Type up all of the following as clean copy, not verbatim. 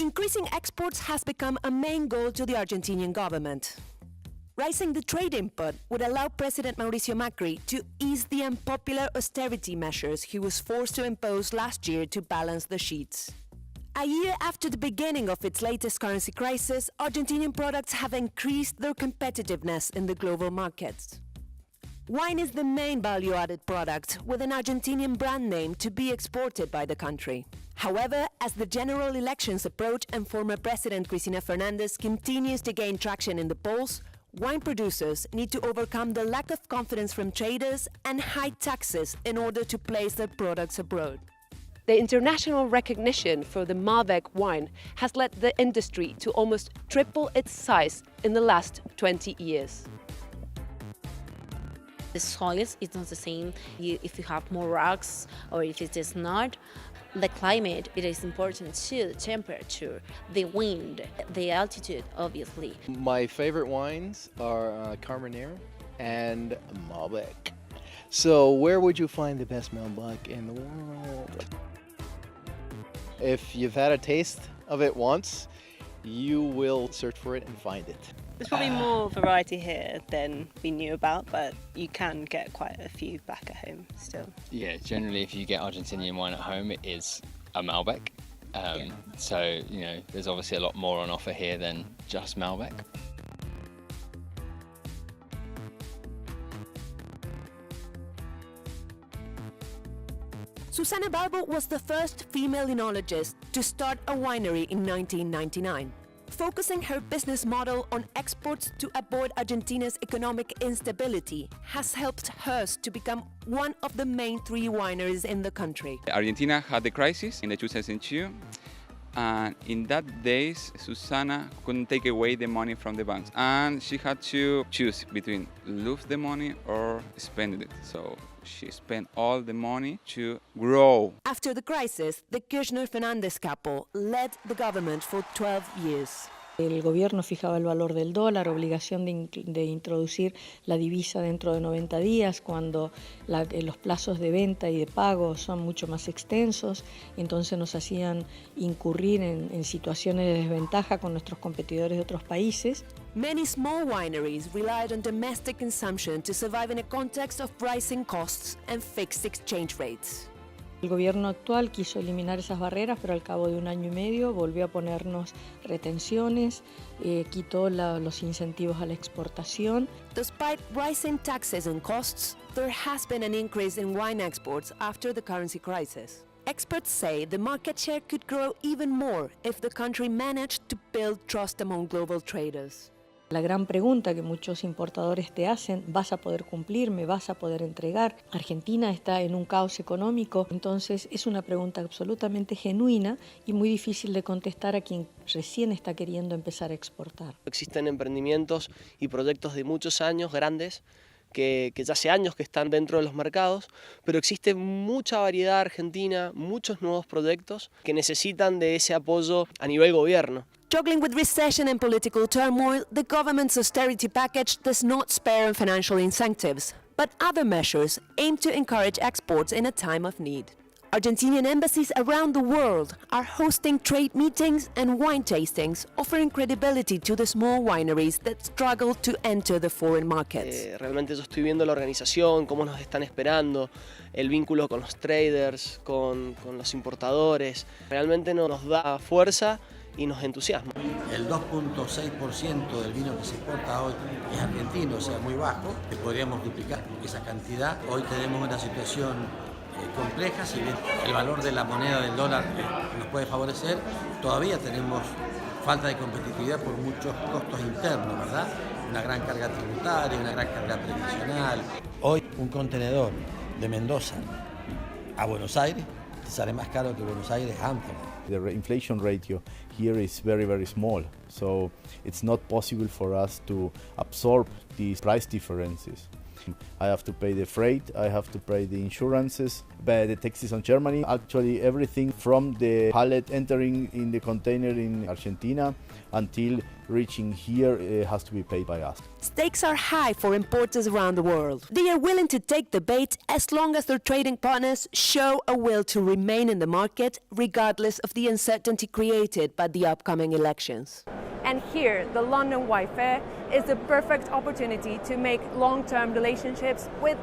Increasing exports has become a main goal to the Argentinian government. Raising the trade input would allow President Mauricio Macri to ease the unpopular austerity measures he was forced to impose last year to balance the sheets. A year after the beginning of its latest currency crisis, Argentinian products have increased their competitiveness in the global markets. Wine is the main value-added product, with an Argentinian brand name to be exported by the country. However, as the general elections approach and former President Cristina Fernández continues to gain traction in the polls, wine producers need to overcome the lack of confidence from traders and high taxes in order to place their products abroad. The international recognition for the Malbec wine has led the industry to almost triple its size in the last 20 years. The soils is not the same if you have more rocks or if it is not. The climate, it is important too, the temperature, the wind, the altitude, obviously. My favorite wines are Carmenere and Malbec. So where would you find the best Malbec in the world? If you've had a taste of it once, you will search for it and find it. There's probably more variety here than we knew about, but you can get quite a few back at home still. Yeah, generally if you get Argentinian wine at home, it is a Malbec. So, you know, there's obviously a lot more on offer here than just Malbec. Susana Balbo was the first female enologist to start a winery in 1999. Focusing her business model on exports to avoid Argentina's economic instability has helped hers to become one of the main 3 wineries in the country. Argentina had the crisis in the 2002, and in that days, Susana couldn't take away the money from the banks, and she had to choose between lose the money or spend it. So she spent all the money to grow. After the crisis, the Kirchner-Fernández couple led the government for 12 years. El gobierno fijaba el valor del dólar, obligación de introducir la divisa dentro de 90 días, cuando los plazos de venta y de pago son mucho más extensos, entonces nos hacían incurrir en situaciones de desventaja con nuestros competidores de otros países. Many small wineries relied on domestic consumption to survive in a context of rising costs and fixed exchange rates. El gobierno actual quiso eliminar esas barreras, pero al cabo de 1 año y medio volvió a ponernos retenciones, quitó los incentivos a la exportación. Despite rising taxes and costs, there has been an increase in wine exports after the currency crisis. Experts say the market share could grow even more if the country managed to build trust among global traders. La gran pregunta que muchos importadores te hacen, ¿vas a poder cumplir? ¿Me vas a poder entregar? Argentina está en un caos económico, entonces es una pregunta absolutamente genuina y muy difícil de contestar a quien recién está queriendo empezar a exportar. Existen emprendimientos y proyectos de muchos años grandes que ya hace años que están dentro de los mercados, pero existe mucha variedad argentina, muchos nuevos proyectos que necesitan de ese apoyo a nivel gobierno. Juggling with recession and political turmoil, the government's austerity package does not spare on financial incentives, but other measures aim to encourage exports in a time of need. Argentinian embassies around the world are hosting trade meetings and wine tastings, offering credibility to the small wineries that struggle to enter the foreign markets. Realmente yo estoy viendo la organización, cómo nos están esperando, el vínculo con los traders, con los importadores. Realmente nos da fuerza y nos entusiasma. El 2.6% del vino que se exporta hoy es argentino, o sea, muy bajo. Podríamos duplicar esa cantidad. Hoy tenemos una situación compleja, si bien el valor de la moneda del dólar nos puede favorecer, todavía tenemos falta de competitividad por muchos costos internos, ¿verdad? Una gran carga tributaria, una gran carga previsional. Hoy un contenedor de Mendoza a Buenos Aires te sale más caro que Buenos Aires a Ámsterdam. The inflation ratio here is very, very small, so it's not possible for us to absorb these price differences. I have to pay the freight, I have to pay the insurances, but the taxes on Germany. Actually, everything from the pallet entering in the container in Argentina until reaching here has to be paid by us. Stakes are high for importers around the world. They are willing to take the bait as long as their trading partners show a will to remain in the market, regardless of the uncertainty created by the upcoming elections. And here, the London Wine Fair is the perfect opportunity to make long-term relationships with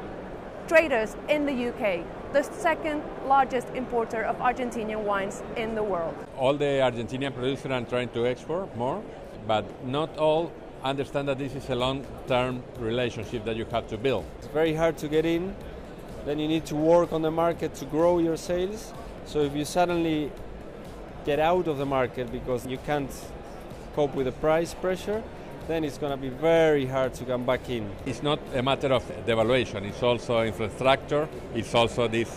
traders in the UK, the second largest importer of Argentinian wines in the world. All the Argentinian producers are trying to export more, but not all understand that this is a long-term relationship that you have to build. It's very hard to get in, then you need to work on the market to grow your sales. So if you suddenly get out of the market because you can't cope with the price pressure, then it's going to be very hard to come back in. It's not a matter of devaluation, it's also infrastructure, it's also these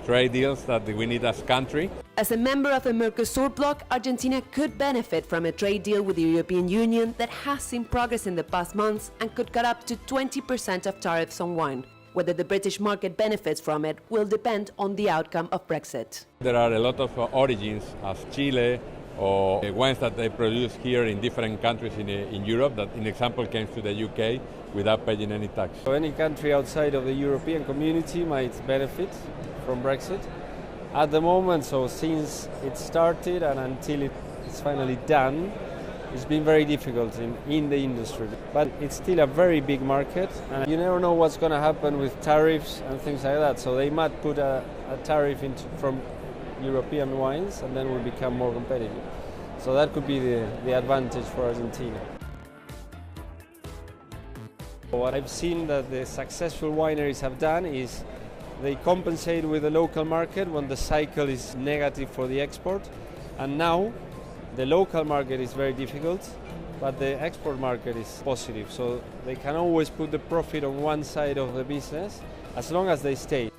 trade deals that we need as a country. As a member of the Mercosur bloc, Argentina could benefit from a trade deal with the European Union that has seen progress in the past months and could cut up to 20% of tariffs on wine. Whether the British market benefits from it will depend on the outcome of Brexit. There are a lot of origins as Chile or wines that they produce here in different countries in Europe that, in example, came to the UK without paying any tax. So any country outside of the European community might benefit from Brexit. At the moment, so since it started and until it's finally done, it's been very difficult in the industry. But it's still a very big market, and you never know what's going to happen with tariffs and things like that. So they might put a tariff from European wines, and then we'll become more competitive. So that could be the advantage for Argentina. What I've seen that the successful wineries have done is they compensate with the local market when the cycle is negative for the export, and now the local market is very difficult, but the export market is positive. So they can always put the profit on one side of the business as long as they stay.